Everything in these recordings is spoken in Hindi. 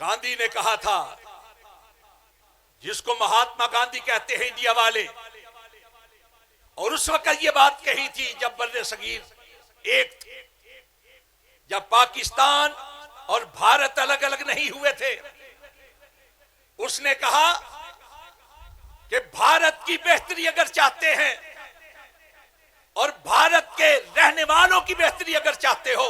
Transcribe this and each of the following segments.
गांधी ने कहा था, जिसको महात्मा गांधी कहते हैं इंडिया वाले, और उस वक्त ये बात कही थी जब बर्रे सगीर एक थे, जब पाकिस्तान और भारत अलग अलग नहीं हुए थे। उसने कहा कि भारत की बेहतरी अगर चाहते हैं और भारत के रहने वालों की बेहतरी अगर चाहते हो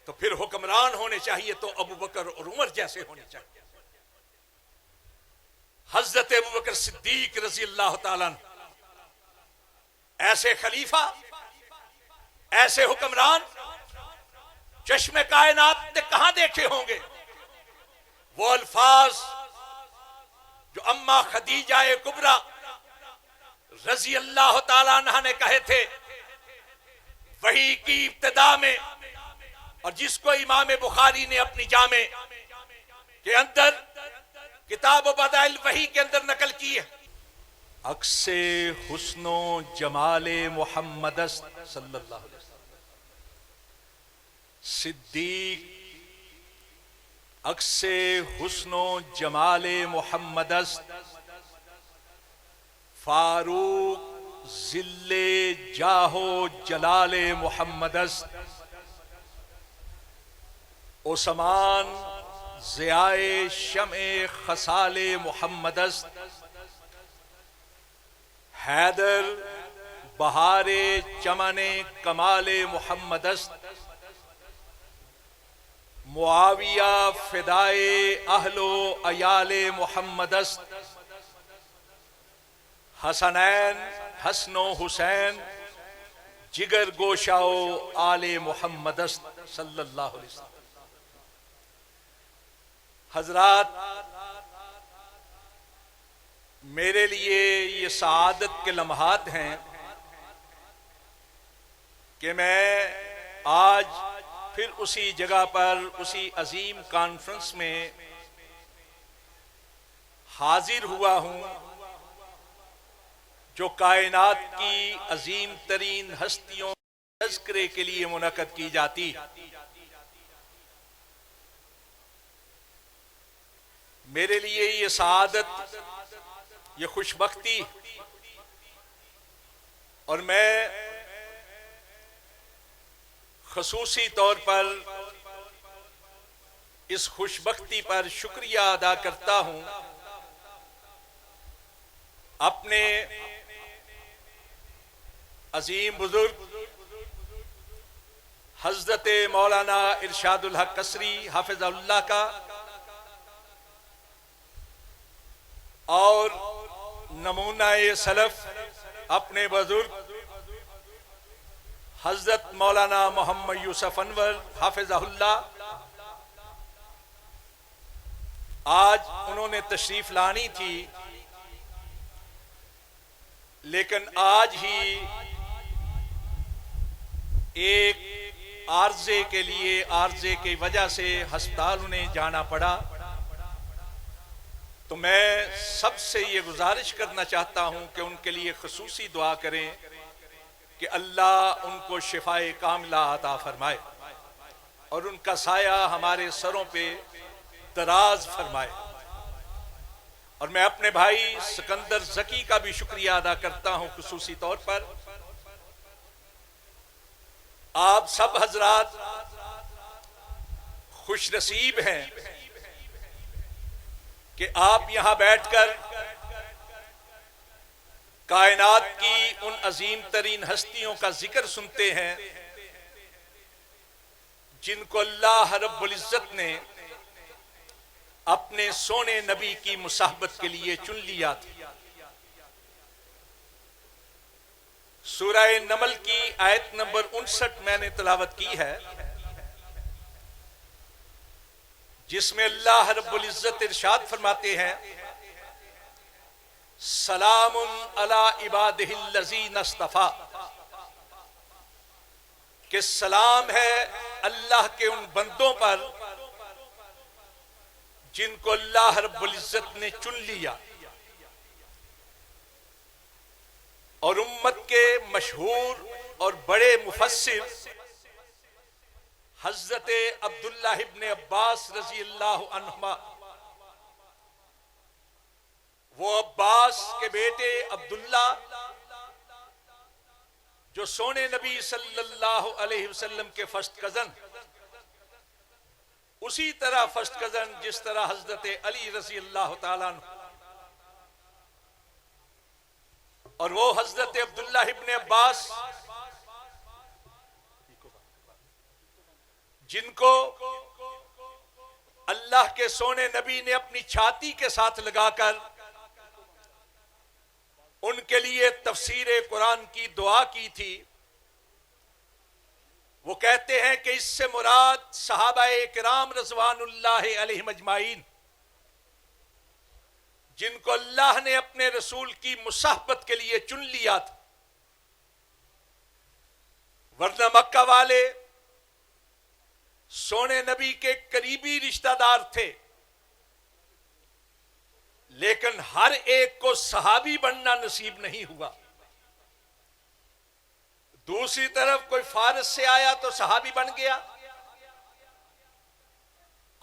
तो फिर हुक्मरान होने चाहिए तो अबू बकर और उमर जैसे होने चाहिए। हजरत अबू बकर सिद्दीक रजी अल्लाह ताला अन्हु ऐसे खलीफा, ऐसे हुक्मरान चश्मे कायनात ने कहां देखे होंगे। वो अल्फाज जो अम्मा खदीजा कुबरा रजी अल्लाह ताला अन्हा ने कहे थे वही की इब्तिदा में, और जिसको इमाम बुखारी ने अपनी जामे के अंदर किताब बदाइल वही के अंदर नकल की है। अक्से हुस्नो जमाले मोहम्मद सल्लल्लाहु अलैहि वसल्लम, सिद्दीक अक्से हुस्नो जमाले मोहम्मद, फारूक जिल्ले जाहो जलाले मोहम्मद, उस्मान ज़ियाए शमे खसाले मोहम्मद, हैदर बहारे चमने कमाले मोहम्मद, मुआविया फिदाए अहलो अयाले मोहम्मद, हसनैन हसनो हुसैन जिगर गोशाओ आले मोहम्मद सल्लल्लाहु अलैहि वसल्लम। हजरात, मेरे लिए ये सआदत के लम्हात हैं कि मैं आज फिर उसी जगह पर, उसी अजीम कॉन्फ्रेंस में हाजिर हुआ हूं जो कायनात की अजीम तरीन हस्तियों के तज़किरे के लिए मुनक़द की जाती। मेरे लिए ये सआदत, ये खुशबख्ती, और मैं ख़ुसूसी तौर पर इस खुशबख्ती पर शुक्रिया अदा करता हूं अपने अजीम बुजुर्ग हजरत मौलाना इरशादुल हक कसरी हाफिज़हुल्लाह का, और नमूना-ए सलफ अपने बुजुर्ग हजरत मौलाना मोहम्मद यूसुफ अनवर हाफिज़हुल्लाह। आज उन्होंने तशरीफ लानी थी, लेकिन आज ही एक आर्जे के लिए, आर्जे की वजह से अस्पताल उन्हें जाना पड़ा। तो मैं सबसे ये गुजारिश करना चाहता हूं कि उनके लिए खुसूसी दुआ करें कि अल्लाह उनको शिफाए कामिला अता फरमाए और उनका साया हमारे सरों पे दराज फरमाए। और मैं अपने भाई सिकंदर जकी का भी शुक्रिया अदा करता हूं खुसूसी तौर पर। आप सब हजरात खुश नसीब हैं कि आप यहां बैठकर कायनात की उन अजीम तरीन हस्तियों का जिक्र सुनते हैं जिनको अल्लाह रब्बुल इज्जत ने अपने सोने नबी की मुसाहबत के लिए चुन लिया था। सूरह नमल की आयत नंबर 59 मैंने तिलावत की है, जिसमें अल्लाह रब्बुल इज्जत इरशाद फरमाते हैं, सलामुन अला इबादिहिल्लज़ीना इस्तफ़ा, कि सलाम है अल्लाह के उन बंदों पर जिनको अल्लाह रब्बुल इज्जत ने चुन लिया। और उम्मत के मशहूर और बड़े मुफस्सिर हजरत अब्दुल्लाह इब्ने अब्बास रजी अल्लाह अन्हुमा, वो अब्बास के बेटे अब्दुल्ला जो सोने नबी सल्लल्लाहु अलैहि वसल्लम के फर्स्ट कजन, उसी तरह फर्स्ट कजन जिस तरह हजरत अली रजी अल्लाह ताला अन्हु, और वो हजरत अब्दुल्लाह इब्ने अब्बास जिनको अल्लाह के सोने नबी ने अपनी छाती के साथ लगाकर उनके लिए तफसीर कुरान की दुआ की थी, वो कहते हैं कि इससे मुराद सहाबाए किराम रज़वानुल्लाह अलैहिम अजमाइन, जिनको अल्लाह ने अपने रसूल की मुसाहबत के लिए चुन लिया था। वरना मक्का वाले सोने नबी के करीबी रिश्तेदार थे, लेकिन हर एक को सहाबी बनना नसीब नहीं हुआ। दूसरी तरफ कोई फारस से आया तो सहाबी बन गया,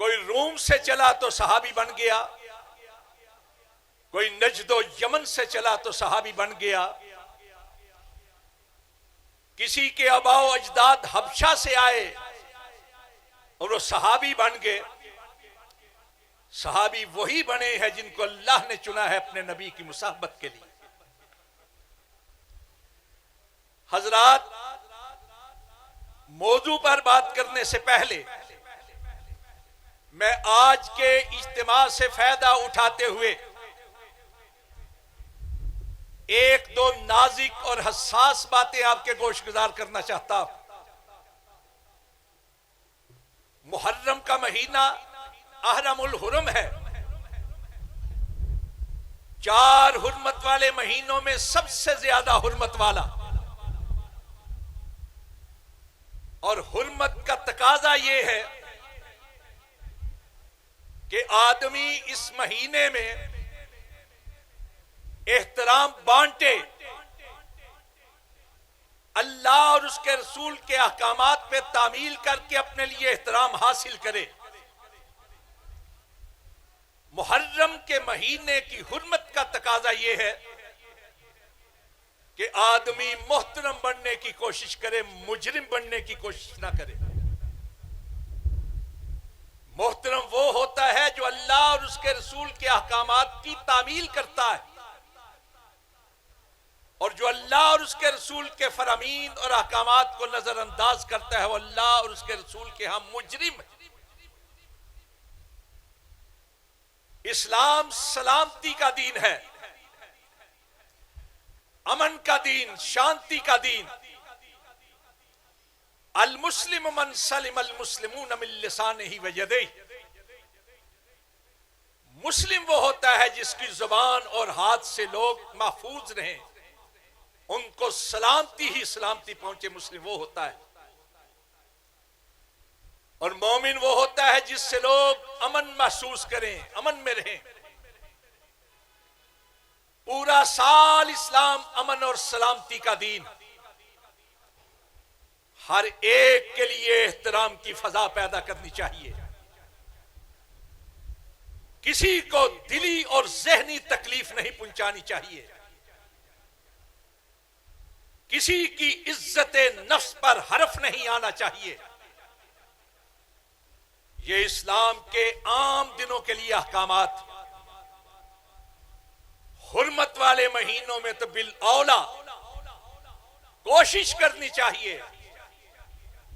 कोई रूम से चला तो सहाबी बन गया, कोई नजदो यमन से चला तो सहाबी बन गया, किसी के आबाओ अजदाद हबशा से आए और वो सहाबी बन गए। सहाबी वही बने हैं जिनको अल्लाह ने चुना है अपने नबी की मुसाहबत के लिए। हजरात, मौजू पर बात करने से पहले मैं आज के इज्तिमा से फायदा उठाते हुए एक दो नाजुक और हसास बातें आपके गोशगुजार करना चाहता हूं। मुहर्रम का महीना अहरमुल हुरम है। 4 हुर्मत वाले महीनों में सबसे ज्यादा हुर्मत वाला, और हुर्मत का तकाजा यह है कि आदमी इस महीने में एहतराम बांटे, अल्लाह और उसके रसूल के अहकामात पे तामील करके अपने लिए एहतराम हासिल करे। मुहर्रम के महीने की हुर्मत का तकाजा यह है कि आदमी मोहतरम बनने की कोशिश करे, मुजरिम बनने की कोशिश ना करे। मोहतरम वो होता है जो अल्लाह और उसके रसूल के अहकामात की तामील करता है, और जो अल्लाह और उसके रसूल के फरामीन और अहकामात को नजरअंदाज करता है वो अल्लाह और उसके रसूल के हम मुजरिम है। इस्लाम सलामती का दीन है, अमन का दीन, शांति का दीन। अल मुस्लिम मन सलिम अल मुस्लिमून मिन लिसानिही व यदैहि। मुस्लिम वो होता है जिसकी जुबान और हाथ से लोग महफूज रहें, उनको सलामती ही सलामती पहुंचे, मुस्लिम वो होता है। और मोमिन वो होता है जिससे लोग अमन महसूस करें, अमन में रहें। पूरा साल इस्लाम अमन और सलामती का दीन, हर एक के लिए एहतराम की फजा पैदा करनी चाहिए। किसी को दिली और ज़हनी तकलीफ नहीं पहुंचानी चाहिए, किसी की इज्जत नफ्स पर हरफ नहीं आना चाहिए। ये इस्लाम के आम दिनों के लिए अहकामात। हुर्मत वाले महीनों में तो बिल औला कोशिश करनी चाहिए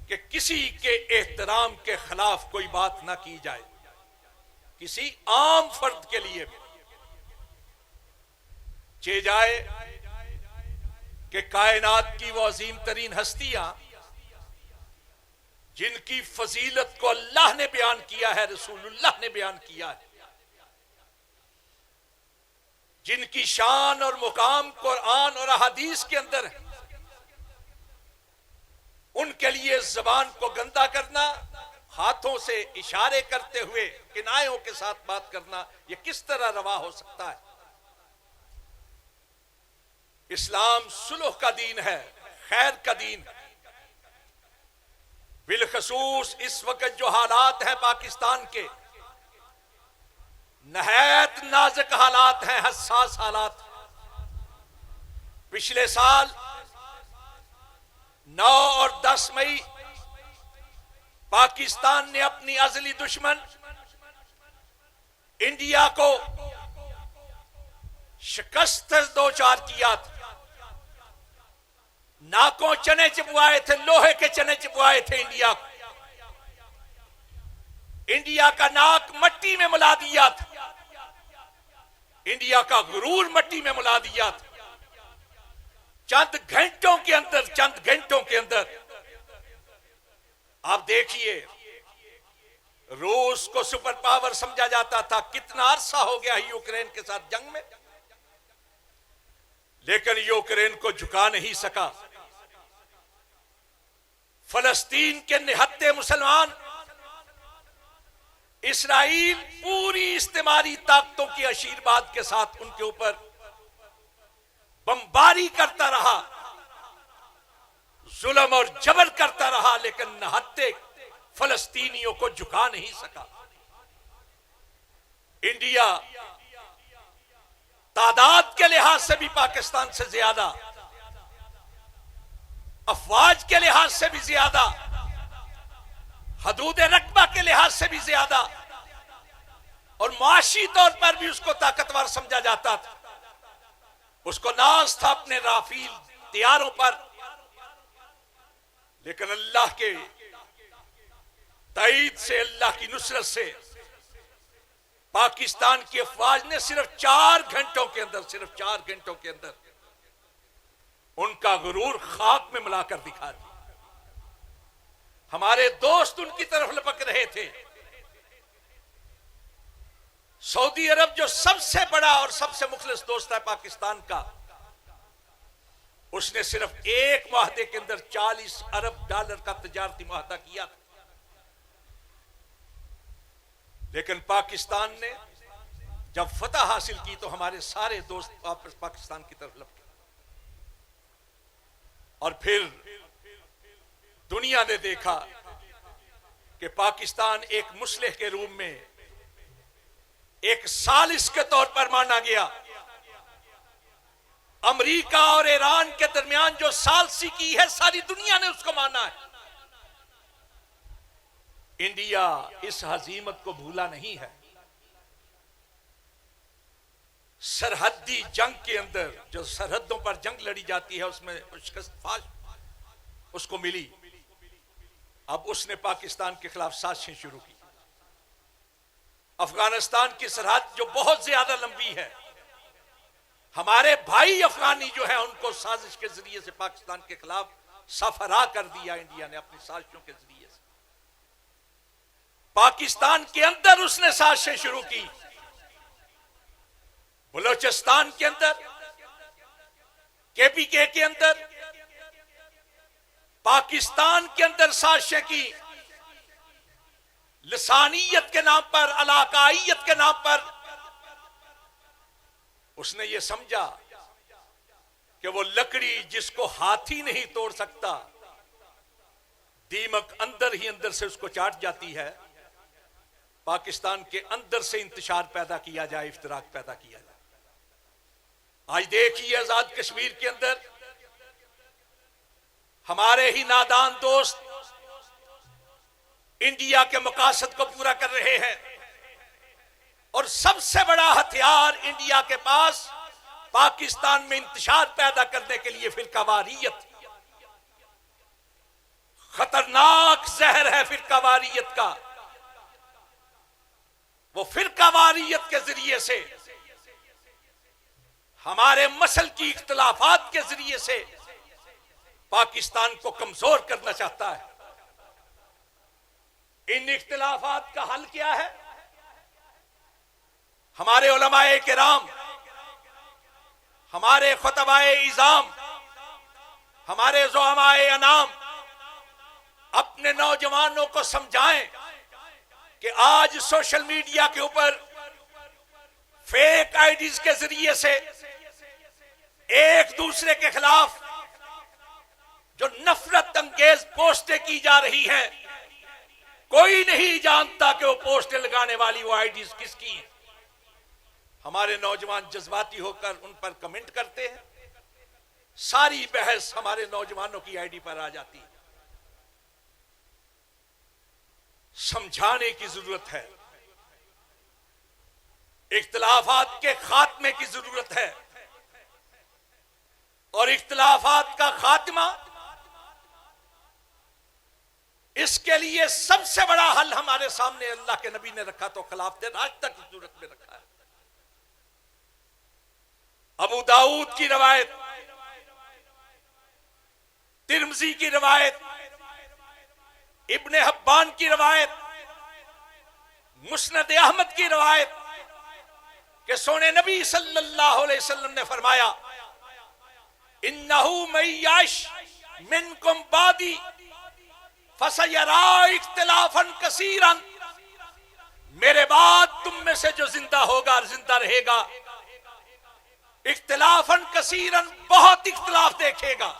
कि किसी के एहतराम के खिलाफ कोई बात ना की जाए, किसी आम फर्द के लिए भी चे जाए कि कायनात की वो अजीम तरीन हस्तियां जिनकी फजीलत को अल्लाह ने बयान किया है, रसूलुल्लाह ने बयान किया है, जिनकी शान और मुकाम कुरान और अहादीस के अंदर है, उनके लिए जबान को गंदा करना, हाथों से इशारे करते हुए किनायों के साथ बात करना, यह किस तरह रवा हो सकता है? इस्लाम सुलह का दीन है, खैर का दीन है। बिलखसूस इस वक्त जो हालात हैं पाकिस्तान के, नहायत नाजुक हालात हैं, हसास हालात। पिछले साल 9 और 10 मई पाकिस्तान ने अपनी अजली दुश्मन इंडिया को शिकस्त दो चार किया था। नाकों चने चिपवाए थे, लोहे के चने चिपवाए थे इंडिया को। इंडिया का नाक मट्टी में मिला दिया था, इंडिया का गुरूर मट्टी में मिला दिया था। चंद घंटों के अंदर आप देखिए, रूस को सुपर पावर समझा जाता था। कितना अरसा हो गया यूक्रेन के साथ जंग में, लेकिन यूक्रेन को झुका नहीं सका। फलस्तीन के निहत्ते मुसलमान, इस्राइल पूरी इस्तेमारी ताकतों के आशीर्वाद के साथ उनके ऊपर बमबारी करता रहा, जुल्म और जबर करता रहा, लेकिन निहत्ते फलस्तीनियों को झुका नहीं सका। इंडिया तादाद के लिहाज से भी पाकिस्तान से ज्यादा, अफवाज के लिहाज से भी ज्यादा, हदूद रकबा के लिहाज से भी ज्यादा, और माशी तौर पर भी उसको ताकतवर समझा जाता था। उसको नाज था अपने राफेल तैयारों पर, लेकिन अल्लाह के ताईद से, अल्लाह की नुसरत से पाकिस्तान की अफवाज ने सिर्फ 4 घंटों के अंदर उनका गुरूर खाक में मिलाकर दिखा दिया। हमारे दोस्त उनकी तरफ लपक रहे थे। सऊदी अरब जो सबसे बड़ा और सबसे मुखलिस दोस्त है पाकिस्तान का, उसने सिर्फ एक मुआहदे के अंदर $40 अरब का तिजारती मुआहदा किया था। लेकिन पाकिस्तान ने जब फतह हासिल की तो हमारे सारे दोस्त वापस पाकिस्तान की तरफ लपके, और फिर दुनिया ने देखा कि पाकिस्तान एक मुस्लिह के रूप में एक सालिस के तौर पर माना गया। अमेरिका और ईरान के दरमियान जो सालसी की है, सारी दुनिया ने उसको माना है। इंडिया इस हजीमत को भूला नहीं है। सरहदी जंग के अंदर जो सरहदों पर जंग लड़ी जाती है, उसमें शिकस्त उसको मिली। अब उसने पाकिस्तान के खिलाफ साजिशें शुरू की। अफगानिस्तान की सरहद जो बहुत ज्यादा लंबी है, हमारे भाई अफगानी जो है उनको साजिश के जरिए से पाकिस्तान के खिलाफ सफरा कर दिया इंडिया ने अपनी साजिशों के जरिए से। पाकिस्तान के अंदर उसने साजिशें शुरू की, बलोचिस्तान के अंदर, केपीके के अंदर, पाकिस्तान के अंदर साजिशें की। लिसानियत के नाम पर, अलाकाइयत के नाम पर उसने ये समझा कि वो लकड़ी जिसको हाथी नहीं तोड़ सकता, दीमक अंदर ही अंदर से उसको चाट जाती है। पाकिस्तान के अंदर से इंतशार पैदा किया जाए, इफ्तराक पैदा किया जाए। आज देखिए आजाद कश्मीर के अंदर हमारे ही नादान दोस्त इंडिया के मकासद को पूरा कर रहे हैं, और सबसे बड़ा हथियार इंडिया के पास पाकिस्तान में इंतशार पैदा करने के लिए फिरकावारियत, खतरनाक जहर है फिरकावारियत का। वो फिरकावारियत के जरिए से, हमारे मसल की इख्तिलाफात के जरिए से पाकिस्तान को कमजोर करना चाहता है। इन इख्तिलाफात का हल क्या है? हमारे उलमाए किराम, हमारे खुतबाए इज़ाम, हमारे ज़ुअमाए अनाम अपने नौजवानों को समझाएं कि आज सोशल मीडिया के ऊपर फेक आईडीज के जरिए से एक दूसरे के खिलाफ जो नफरत अंगेज पोस्टें की जा रही हैं, कोई नहीं जानता कि वो पोस्टें लगाने वाली वो आईडीज किसकी हैं। हमारे नौजवान जज्बाती होकर उन पर कमेंट करते हैं, सारी बहस हमारे नौजवानों की आईडी पर आ जाती है। समझाने की जरूरत है, इख्तिलाफात के खात्मे की जरूरत है, और इख्तिलाफात का खात्मा, इसके लिए सबसे बड़ा हल हमारे सामने अल्लाह के नबी ने रखा तो खिलाफत रास्ता की सूरत में रखा है। अबू दाऊद की रवायत, तिर्मिज़ी की रवायत, इब्ने हब्बान की रवायत, मुस्नद अहमद की रवायत कि सोने नबी सल्लल्लाहु अलैहि वसल्लम ने फरमाया, इन्नहु मय्याश मिनकुम बादी फसयरा इख्तिलाफन कसीरन, मेरे बाद तुम में से जो जिंदा होगा और जिंदा रहेगा, इख्तिलाफन कसीरन, बहुत इख्तिलाफ देखेगा।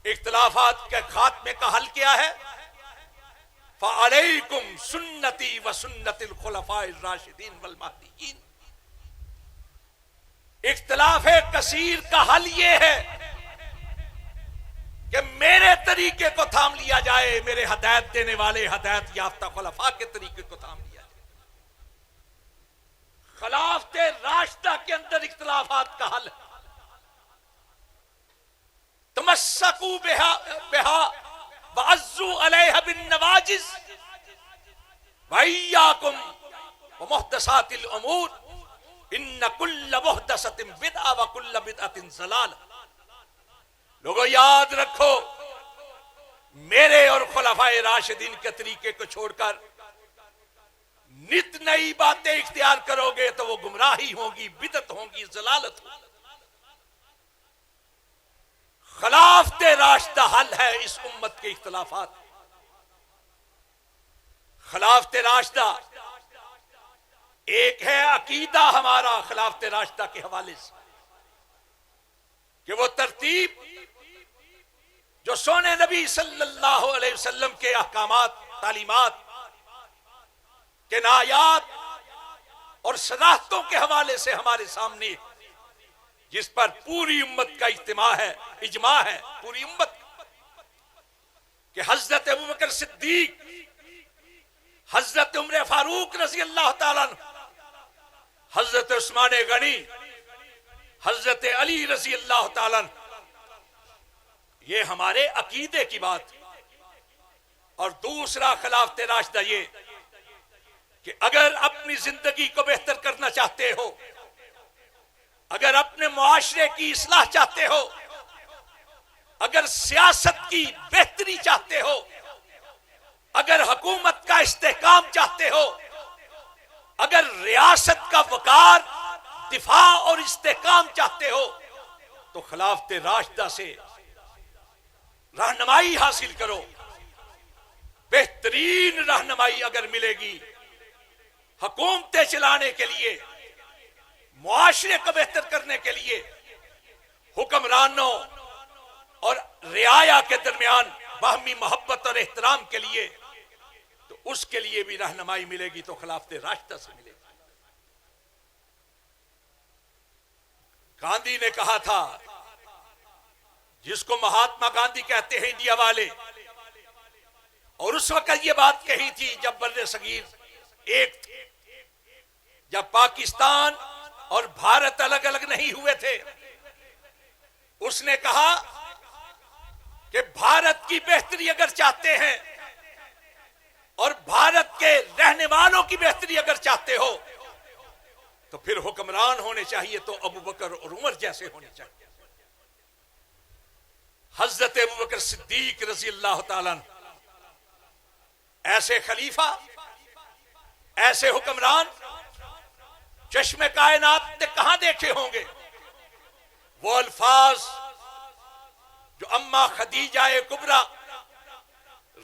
इख्तिलाफात के खात्मे का हल क्या है? फ़अलैकुम सुन्नती व सुन्नतिल खुलफाइर राशिदीन वल महदीयीन। इख्तिलाफ कसीर का हल यह है कि मेरे तरीके को थाम लिया जाए, मेरे हदायत देने वाले हदायत याफ्ता खुलफा के तरीके को थाम लिया जाए। खिलाफत राशिदा के अंदर इख्तिलाफात का हल है। तमस्सकू बिहा वअज़्ज़ू अलैहा बिन्नवाजिज़ वइय्याकुम व मुहदसातिल उमूर इन्न कुल्ल मुहदसतिन बिदअ व कुल्ल बिदअतिन ज़लाल। लोगों याद रखो, मेरे और खुलफाए राशिदीन के तरीके को छोड़कर नित नई बातें इख्तियार करोगे तो वो गुमराही होगी, बिदअत होगी, ज़लालत होगी। खिलाफत राशिदा हल है इस उम्मत के इख्तिलाफात। खिलाफत राशिदा एक है अकीदा हमारा खिलाफत राशिदा के हवाले से कि वो तरतीब जो सोने नबी सल्लल्लाहु अलैहि वसल्लम के अहकामात, तालीमात, के नायात और सराहतों के हवाले से हमारे सामने, जिस पर पूरी उम्मत का इज्तिमा है, इजमा है पूरी उम्मत कि हजरत अबू बकर सिद्दीक, हजरत उमर फारूक रज़ी अल्लाह ताला अन्हु, हजरत उस्मान गनी, हजरत अली रज़ी अल्लाह ताला अन्हु, ये हमारे अकीदे की बात। और दूसरा खिलाफत राशिदा ये कि अगर अपनी जिंदगी को बेहतर करना चाहते हो, अगर अपने मुआशरे की इस्लाह चाहते हो, अगर सियासत की बेहतरी चाहते हो, अगर हुकूमत का इस्तेहकाम चाहते हो, अगर रियासत का वकार, दिफा और इस्तेहकाम चाहते हो, तो खिलाफत राशिदा से रहनुमाई हासिल करो। बेहतरीन रहनुमाई अगर मिलेगी हुकूमतें चलाने के लिए, मुआशरे को बेहतर करने के लिए, हुक्मरानों और रियाया के दरमियान बाहमी मोहब्बत और एहतराम के लिए, तो उसके लिए भी रहनुमाई मिलेगी तो खिलाफत राशिदा से मिलेगी। गांधी ने कहा था, जिसको महात्मा गांधी कहते हैं इंडिया वाले, और उस वक्त ये बात कही थी जब बर्रे सगीर एक थे, जब पाकिस्तान और भारत अलग अलग नहीं हुए थे। उसने कहा कि भारत की बेहतरी अगर चाहते हैं और भारत के रहने वालों की बेहतरी अगर चाहते हो, तो फिर हुक्मरान होने चाहिए तो अबू बकर और उमर जैसे होने चाहिए। हजरत अबू बकर सिद्दीक रज़ी अल्लाह ताला अन्हु ऐसे खलीफा, ऐसे हुक्मरान चश्मे कायनात ने कहां देखे होंगे। वो अल्फाज जो अम्मा खदीजा कुबरा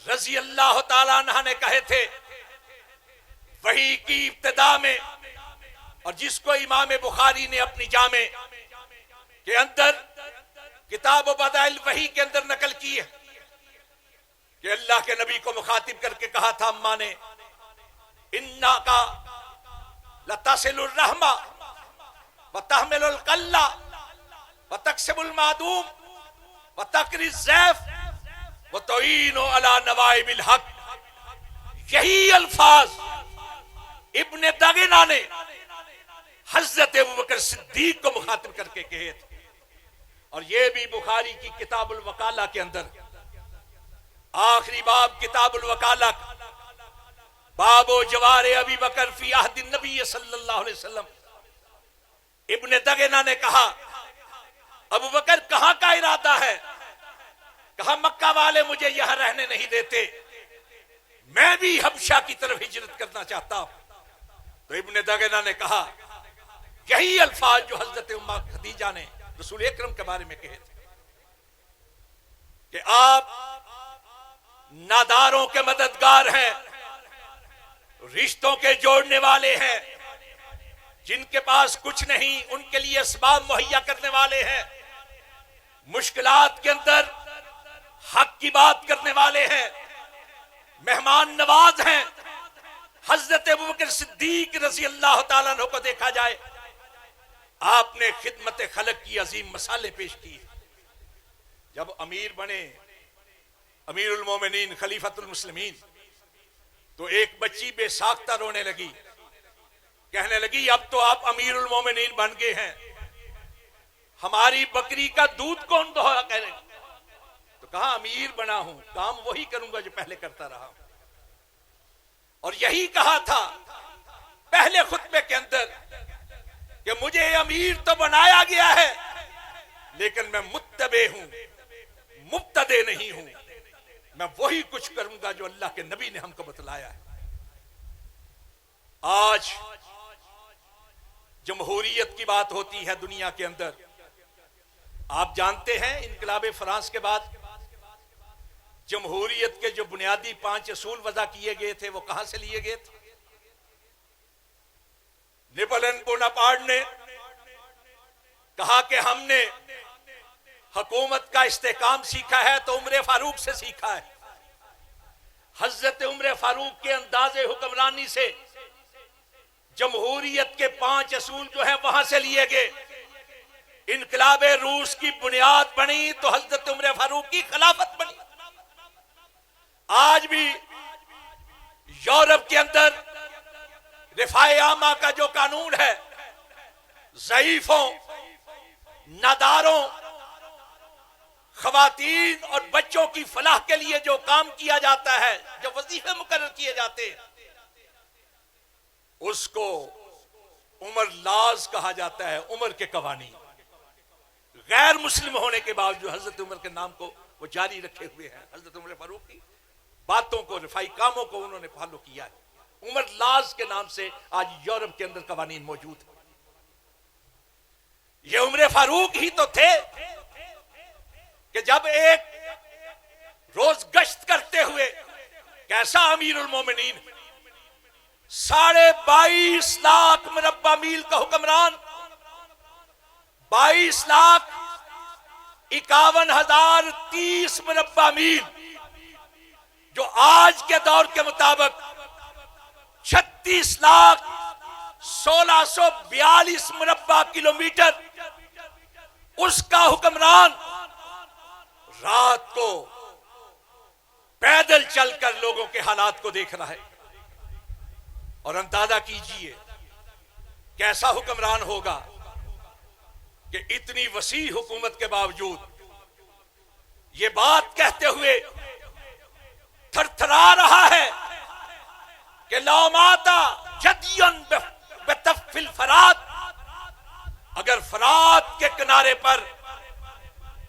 रज़ी अल्लाह ताला अन्हा ने कहे थे वही की इब्तिदा में, और जिसको इमाम बुखारी ने अपनी जामे के अंदर किताब बदाइल वही के अंदर नकल की है कि अल्लाह के नबी को मुखातिब करके कहा था अम्मा ने, इन्ना का लतासिलुर रहमा व तहमिलुल कल्ला व तक्सिबुल मादूम व तकरिज ज़ैफ व तुईनु अला नवाइबिल हक। यही अल्फाज इब्ने दागिना ने हजरत अबू बकर सिद्दीक को मुखातिब करके कहे थे। और यह भी बुखारी की किताबुल वकाला के अंदर आखिरी बाब किताबुल वकाला बाबो जवारे अबी बकर फी अहदिन नबी सल्लल्लाहु अलैहि वसल्लम। इब्ने दागिना ने कहा, अबू बकर कहां का इरादा है? कहा मक्का वाले मुझे यहां रहने नहीं देते, मैं भी हबशा की तरफ हिजरत करना चाहता हूं। तो इब्ने दागिना ने कहा, यही अल्फाज जो हजरत उम्मा खदीजा ने रसूल अकरम के बारे में कहे थे कि आप नादारों के मददगार हैं, रिश्तों के जोड़ने वाले हैं, जिनके पास कुछ नहीं उनके लिए असबाब मुहैया करने वाले हैं, मुश्किलात के अंदर हक की बात करने वाले हैं, मेहमान नवाज हैं। हजरत अबू बकर सिद्दीक रज़ी अल्लाह ताला अन्हु को देखा जाए, आपने खिदमत खलक की अजीम मसाले पेश की। जब अमीर बने, अमीरुल मोमिनीन खलीफतुल मुस्लिमीन, तो एक बच्ची बेसाख्ता रोने लगी, कहने लगी अब तो आप अमीरुल मोमिनीन बन गए हैं, हमारी बकरी का दूध कौन दोहरा करे? तो कहा अमीर बना हूं, काम वही करूंगा जो पहले करता रहा हूं। और यही कहा था पहले खुतबे के अंदर कि मुझे अमीर तो बनाया गया है, लेकिन मैं मुत्तबे हूं, मुब्तदे नहीं हूं। मैं वही कुछ करूंगा जो अल्लाह के नबी ने हमको बतलाया है। आज जमहूरियत की बात होती है दुनिया के अंदर। आप जानते हैं इनकलाब फ्रांस के बाद जमहूरियत के जो बुनियादी 5 असूल वज़ा किए गए थे, वो कहां से लिए गए थे? नेपोलियन बोनापार्ट ने कहा कि हमने हुकूमत का इस्तेकाम सीखा है तो उमर फारूक से सीखा है। हजरत उमर फारूक के अंदाजे हुक्मरानी से जमहूरियत के 5 असूल जो है वहां से लिए गए। इनकलाब रूस की बुनियाद बनी तो हजरत उमर फारूक की खिलाफत बनी। आज भी यूरोप के अंदर रिफाए आमा का जो कानून है, ज़ईफों, नादारों, खवातीन और बच्चों की फलाह के लिए जो काम किया जाता है, जो वजीफे मुकर्रर किए जाते हैं, उसको उमर लाज कहा जाता है। उमर के कवानीन गैर मुस्लिम होने के बावजूद हजरत उमर के नाम को वो जारी रखे हुए हैं। हजरत उमर फारूक की बातों को, रिफाई कामों को उन्होंने फॉलो किया है। उमर लाज के नाम से आज यूरोप के अंदर कवानीन मौजूद है। ये उमर फारूक ही तो थे कि जब एक रोज गश्त करते हुए, कैसा अमीरुल मोमिनीन, 22.5 लाख मुरब्बा मील का हुक्मरान, 22,51,030 मुरब्बा मील, जो आज के दौर के मुताबिक 36,16,42 मुरब्बा किलोमीटर, उसका हुक्मरान रात को पैदल चलकर लोगों के हालात को देख रहा है। और अंदाजा कीजिए कैसा हुक्मरान होगा कि इतनी वसी हुकूमत के बावजूद ये बात कहते हुए थरथरा रहा है कि लौमाता जदियन बेतफिल फरात, अगर फरात के किनारे पर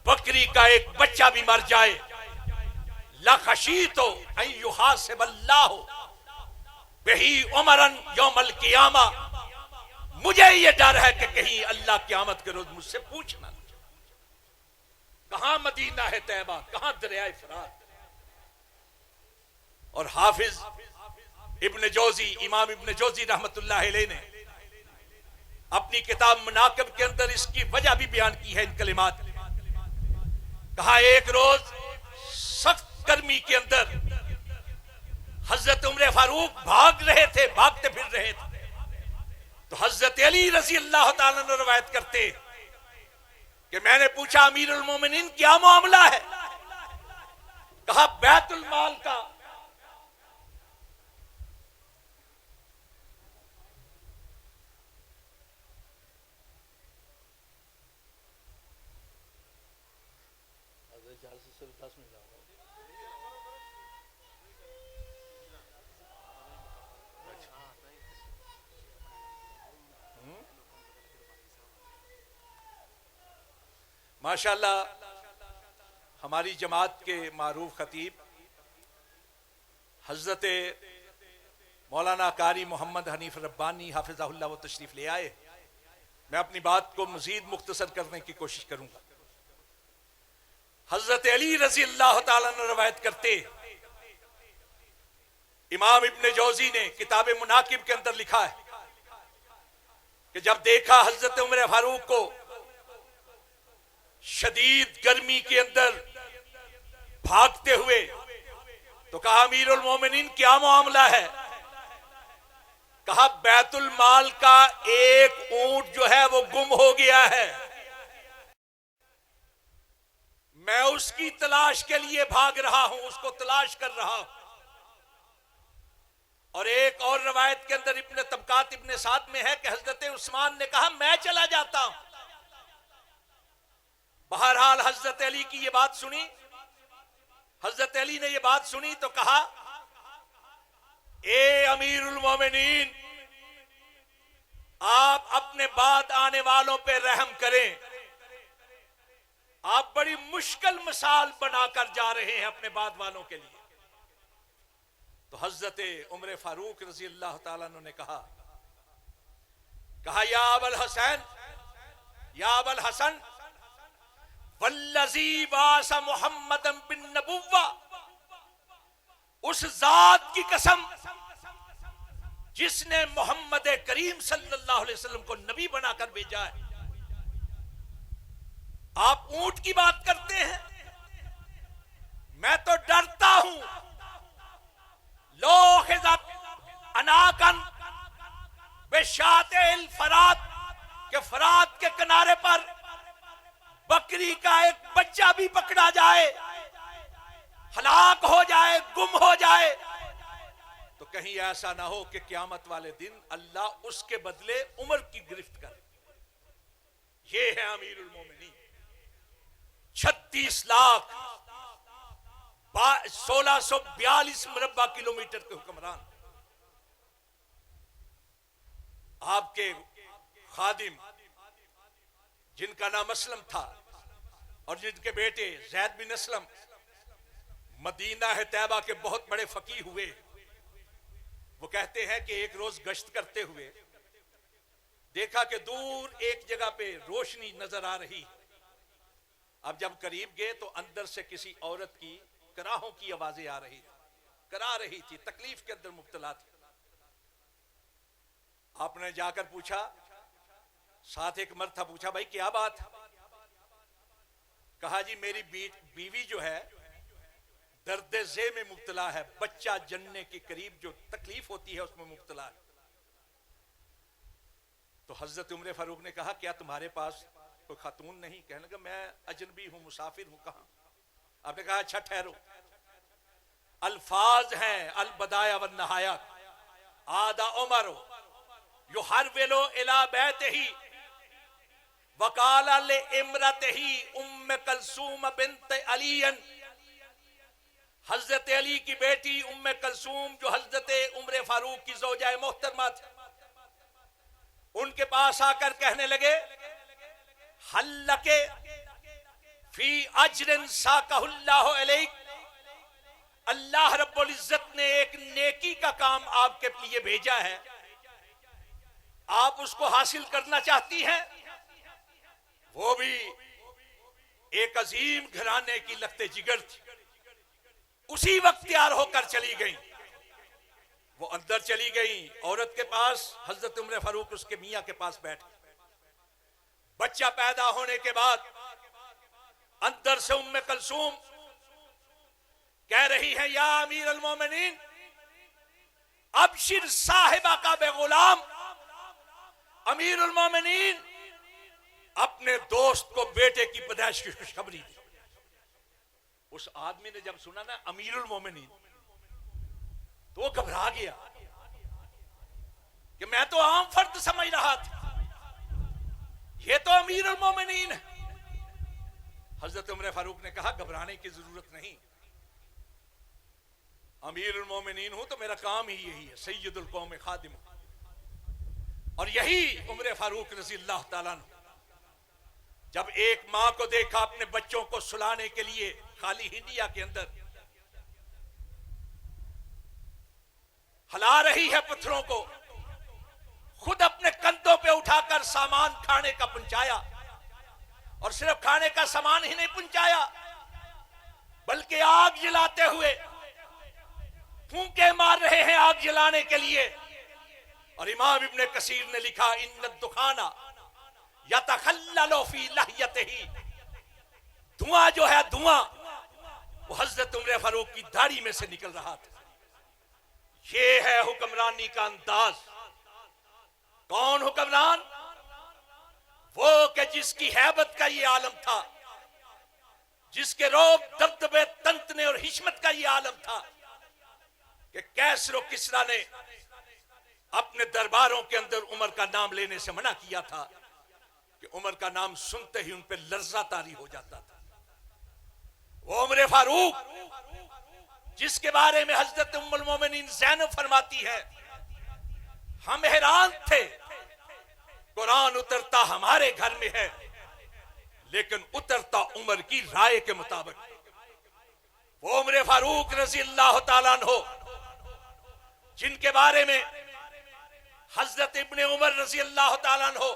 बकरी का एक बच्चा भी मर जाए, लखशीतो अय्युहासिबल्लाहु बिही उमरन यौमल क़ियामा, मुझे ये डर है कि कहीं अल्लाह क़यामत के रोज मुझसे पूछना, कहां मदीना है तैयबा, कहां दरिया फरात। और हाफिज इब्न जोजी, इमाम इब्न जोजी रहमतुल्लाह अलैह ने अपनी किताब मुनाकिब के अंदर इसकी वजह भी बयान की है इन कलिमात कहा एक रोज सख्त गर्मी के अंदर हजरत उमर फारूक भाग रहे थे, भागते फिर रहे थे, तो हजरत अली रजी अल्लाह ताला ने रवायत करते कि मैंने पूछा अमीरुल मोमिनीन क्या मामला है? कहा बैतुल माल का माशाअल्लाह हमारी जमात के मारूफ खतीब हजरत मौलाना कारी मोहम्मद हनीफ रब्बानी हाफिज़हुल्लाह वो तशरीफ ले आए। मैं अपनी बात को मजीद मुख्तसर करने की कोशिश करूंगा। हजरत अली रजी अल्लाह ताला ने रवायत करते, इमाम इब्ने जौजी ने किताब मुनाकिब के अंदर लिखा है कि जब देखा हजरत उमर फारूक को शदीद गर्मी के अंदर भागते हुए, तो कहा अमीरुल मोमिनीन क्या मामला है? कहा बैतुल माल का एक ऊंट जो है वो गुम हो गया है, मैं उसकी तलाश के लिए भाग रहा हूं, उसको तलाश कर रहा हूं। और एक और रवायत के अंदर इब्ने तबकात इब्ने साद में है कि हजरत उस्मान ने कहा मैं चला जाता हूं। बहरहाल हजरत अली की ये बात सुनी, हजरत अली ने ये बात सुनी तो कहा ए अमीरुल मोमिनीन, आप अपने बाद आने वालों पे रहम करें, आप बड़ी मुश्किल मिसाल बनाकर जा रहे हैं अपने बाद वालों के लिए। तो हजरत उमर फारूक रजी अल्लाह ताला ने कहा या अबुल हसन, या अबुल हसन, वल्लज़ी वासा मुहम्मदन बिन नबुव्वा, उस जात की कसम जिसने मोहम्मद करीम सल्लल्लाहु अलैहि वसल्लम को नबी बनाकर भेजा है, आप ऊंट की बात करते हैं, मैं तो डरता हूं। लो खिज़त अनाकन बेशातिल फरात, के फरात के किनारे पर बकरी का एक बच्चा भी पकड़ा जाए, हलाक हो जाए, गुम हो जाए, तो कहीं ऐसा ना हो कि क़यामत वाले दिन अल्लाह उसके बदले उमर की गिरफ्त करे। ये है अमीरुल मोमिनीन, 36 लाख 1642 मुरब्बा किलोमीटर के हुक्मरान, आपके खादिम जिनका नाम असलम था और जिनके बेटे जैद बिन असलम मदीना है तैबा के बहुत बड़े फकीह हुए, वो कहते हैं कि एक रोज गश्त करते हुए देखा कि दूर एक जगह पे रोशनी नजर आ रही। अब जब करीब गए तो अंदर से किसी औरत की कराहों की आवाजें आ रही, करा रही थी, तकलीफ के अंदर मुब्तला थी। आपने जाकर पूछा, साथ एक मर्द था, पूछा भाई क्या बात? कहा जी मेरी बीवी जो है दर्द ज़े में मुब्तला है, बच्चा जनने के करीब जो तकलीफ होती है उसमें मुब्तला है। तो हजरत उमर फारूक ने कहा क्या तुम्हारे पास कोई खातून नहीं? कहने लगा मैं अजनबी हूं, मुसाफिर हूं। कहां? आपने कहा अच्छा ठहरो, अल्फाज हैं अल बदाया वन नहाया, आदा उमर यो हर वेलो इला बैतही वकाला ले इमरतही उम्मे कलसूम बिन्त अलीयन, हजरत अली की बेटी उम्मे कलसूम जो हजरत उमर फारूक की ज़ौजाए मोहतरमा थी, उनके पास आकर कहने लगे हल्लके फी अजरिन साकहुल्लाहु अलैक, अल्लाह रब्बुल इज्जत ने एक नेकी का काम आपके लिए भेजा है, आप उसको हासिल करना चाहती हैं? वो भी एक अजीम घराने की लखते जिगर थी। उसी वक्त तैयार होकर चली गई, वो अंदर चली गई औरत के पास, हजरत उमर फारूक उसके मियां के पास बैठ। बच्चा पैदा होने के बाद अंदर से उम्मे कलसूम कह रही है, या अमीर अल मोमिनीन अबशिर साहिबा का बेगुलाम, अमीर उल मोमिनीन अपने दोस्त को बेटे की पैदाइश की खुशखबरी दी। उस आदमी ने जब सुना ना अमीरुल मोमिनीन, तो वो घबरा गया कि मैं तो आम फर्द समझ रहा था, ये तो अमीरुल मोमिनीन है। हजरत उमर फारूक ने कहा, घबराने की जरूरत नहीं, अमीरुल मोमिनीन हूं तो मेरा काम ही यही है, सैयदुल कौम खादिम। और यही उमर फारूक रज़ी अल्लाह ताला अन्हु जब एक मां को देखा अपने बच्चों को सुलाने के लिए खाली हिंडिया के अंदर हिला रही है पत्थरों को, खुद अपने कंधों पे उठाकर सामान खाने का पहुंचाया, और सिर्फ खाने का सामान ही नहीं पहुंचाया बल्कि आग जलाते हुए फूंके मार रहे हैं आग जलाने के लिए। और इमाम इब्ने कसीर ने लिखा, इन्न दुखाना यतखल्ललु फी लहयतिही, धुआं जो है धुआं वो हजरत उमर फारूक की दाढ़ी में से निकल रहा था। ये है हुक्मरानी का अंदाज। कौन हुक्मरान? वो कि जिसकी हैबत का ये आलम था, जिसके रोब दबदबे तंतने और हिशमत का ये आलम था कि कैसर और किसरा ने अपने दरबारों के अंदर उमर का नाम लेने से मना किया था कि उमर का नाम सुनते ही उन पे लर्जा तारी हो जाता था। वो उमर फारूक जिसके बारे में हजरत उम्मुल मोमिनीन ज़ैनब फरमाती है, हम हैरान थे, कुरान उतरता हमारे घर में है लेकिन उतरता उमर की राय के मुताबिक। वो उमर फारूक रज़ी अल्लाह ताला अन्हु जिनके बारे में हजरत इब्ने उमर रज़ी अल्लाह ताला अन्हु,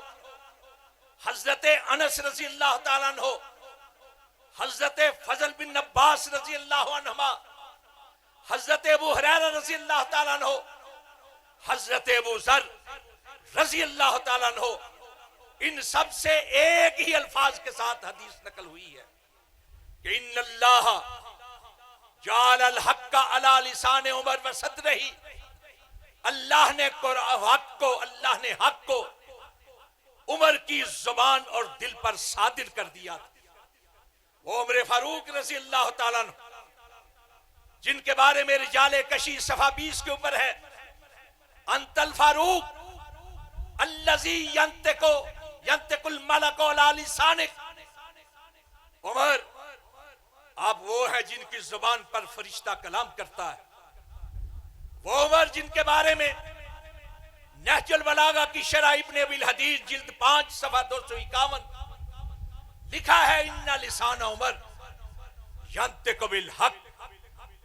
हजरत अनस रज़ी अल्लाह ताला अन्हु, हजरत फजल बिन अब्बास रज़ी अल्लाह अन्हुमा, हजरत अबू हुरैरा रज़ी अल्लाह ताला अन्हु, हजरत अबू ज़र रज़ी अल्लाह ताला अन्हु, इन सब से एक ही अल्फाज के साथ हदीस नकल हुई है कि इन्नल्लाह जाअल हक़्क़ अला लिसान उमर व सद्रिही, अल्लाह ने हक को उमर की जुबान और दिल पर सादिर कर दिया था। वो उमर फारूक रज़ी अल्लाह ताला अन्हु जिनके बारे में रिजाले कशी सफा 20 के ऊपर है, अंतल फारूक अल्लज़ी यंतिकुल मलक अला लिसानिक, उमर आप वो है जिनकी जुबान पर फरिश्ता कलाम करता है। वो उमर जिनके बारे में नहजुल बलागा की शरह इब्ने अबिल हदीस जिल्द 5 सफा 251 लिखा है, इन्ना लिसान उमर यंतिकु बिल हक,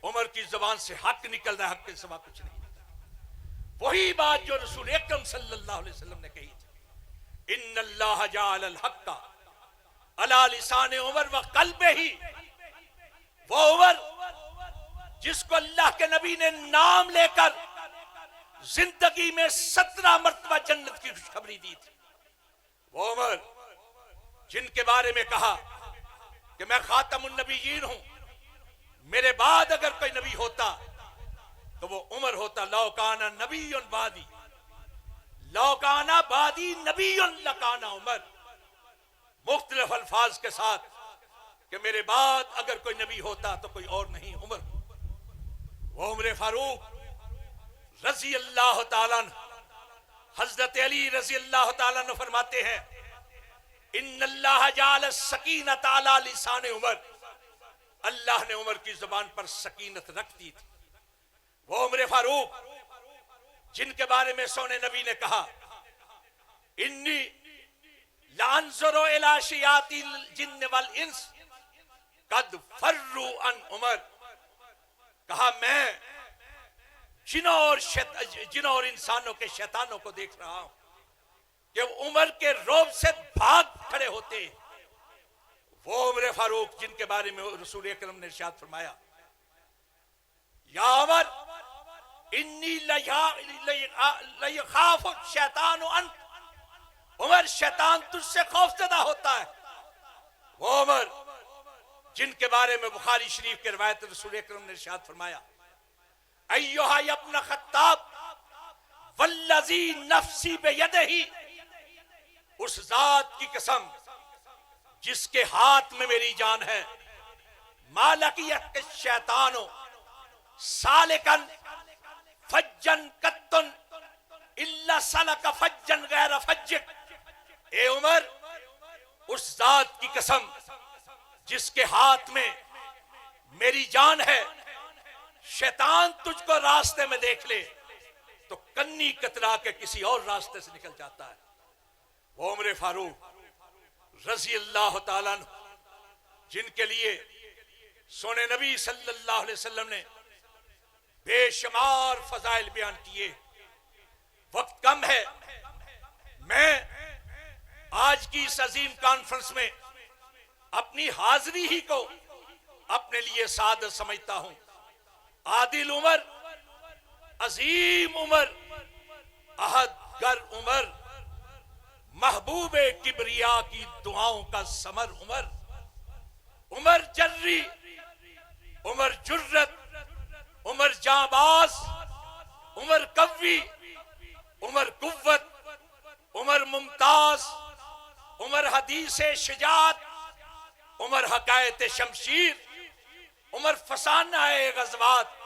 उमर की जुबान से हक निकल रहा है, हक के सिवा कुछ नहीं। वही बात जो रसूल अकरम सल्लल्लाहु अलैहि वसल्लम ने कही थी, इन्नल्लाह जाअल हक़्क़ अला लिसान उमर व क़ल्बिही, वो उमर जिसको अल्लाह के नबी ने नाम लेकर जिंदगी में 17 मरतबा जन्नत की खुशखबरी दी थी, वो उमर जिनके बारे में कहा कि मैं खातमुन नबीयीन हूं, मेरे बाद अगर कोई नबी होता तो वो उमर होता। लौकाना नबीयुन बादी, लौकाना बादी नबीयुन लकाना उमर, मुख्तलिफ अल्फाज के साथ कि मेरे बाद अगर कोई नबी होता तो कोई और नहीं, उमर। वो उमर फारूक रज़ी अल्लाह ताला अन्हु हजरत अली रज़ी अल्लाह ताला अन्हु फरमाते हैं, इन्नल्लाह जाअल सकीनत अला लिसान उमर, अल्लाह ने उमर की जुबान पर सकीनत रख दी थी। वो उमर फारूक जिनके बारे में सोने नबी ने कहा, इन्नी लांज़ुरु इला शयातील जिन्न वल इंस कद फर्रू अन उमर, कहा मैं जिनों और इंसानों के शैतानों को देख रहा हूं कि उमर के रौब से भाग खड़े होते। वो उमर फारूक जिनके बारे में रसूल अकरम ने इरशाद फरमाया, या उमर इन्नी लयखाफु शैतानु अन, उमर शैतान तुझसे खौफजदा होता है। वो उमर जिनके बारे में बुखारी शरीफ के रिवायत रसूल अकरम ने इरशाद फरमाया, अय्युहा इब्न खत्ताब वल्लज़ी नफ्सी बियदिही, उस जात की कसम जिसके हाथ में मेरी जान है, मालकियत शैतानो सालिकन फज्जन कत्तन इल्ला सलक फज्जन गैर फज्जिक। ए उमर, उस जात की कसम जिसके हाथ में मेरी जान है, शैतान तुझको रास्ते में देख ले तो कन्नी कतरा के किसी और रास्ते से निकल जाता है। वो उमर फारूक रजी अल्लाह ताला अन्हु, जिनके लिए सोने नबी सल्लल्लाहु अलैहि वसल्लम ने बेशुमार फजाइल बयान किए। वक्त कम है, मैं आज की इस अजीम कॉन्फ्रेंस में अपनी हाजिरी ही को अपने लिए सादत समझता हूं। आदिल उमर, अजीम उमर, अहदगर उमर, महबूबे किबरिया की दुआओं का समर उमर, उमर जर्री, उमर जुर्रत, उमर जाबाज, उमर कव्वी, उमर कुव्वत, उमर मुमताज, उमर हदीसे शजात, उमर हकायत शमशीर, उमर फसानाए गज़वात,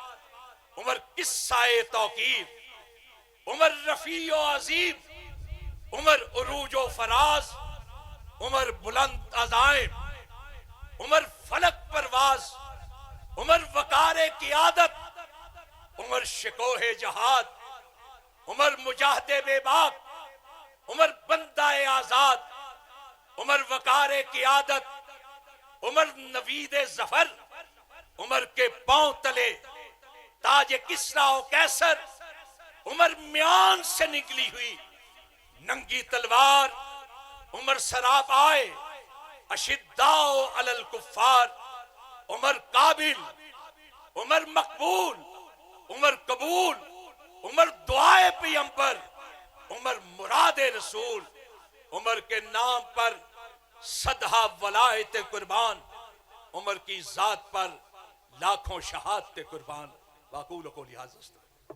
उमर किस्साए तौकीर, उमर रफी व अजीम, उमर उरूजो फराज, उमर बुलंद अज़ाइम, उमर फलक परवाज, उमर वकारे क़ियादत, उमर शिकोहे जहाद, उमर मुजाहिदे बेबाक, उमर बंदाए आजाद, उमर वकारे क़ियादत, उमर नवीदे जफर, उमर के पांव तले ताजे किस्रा और कैसर, उमर म्यान से निकली हुई नंगी तलवार, उमर सराप आए अशिद्दाओ अलल कुफ्फार, उमर काबिल, उमर मकबूल, उमर कबूल, उमर दुआए पैगंबर, उमर मुरादे रसूल, उमर के नाम पर सदहा वलायत कुर्बान, उमर की जात पर लाखों शहादत कुर्बान। वाकूल को लिहाज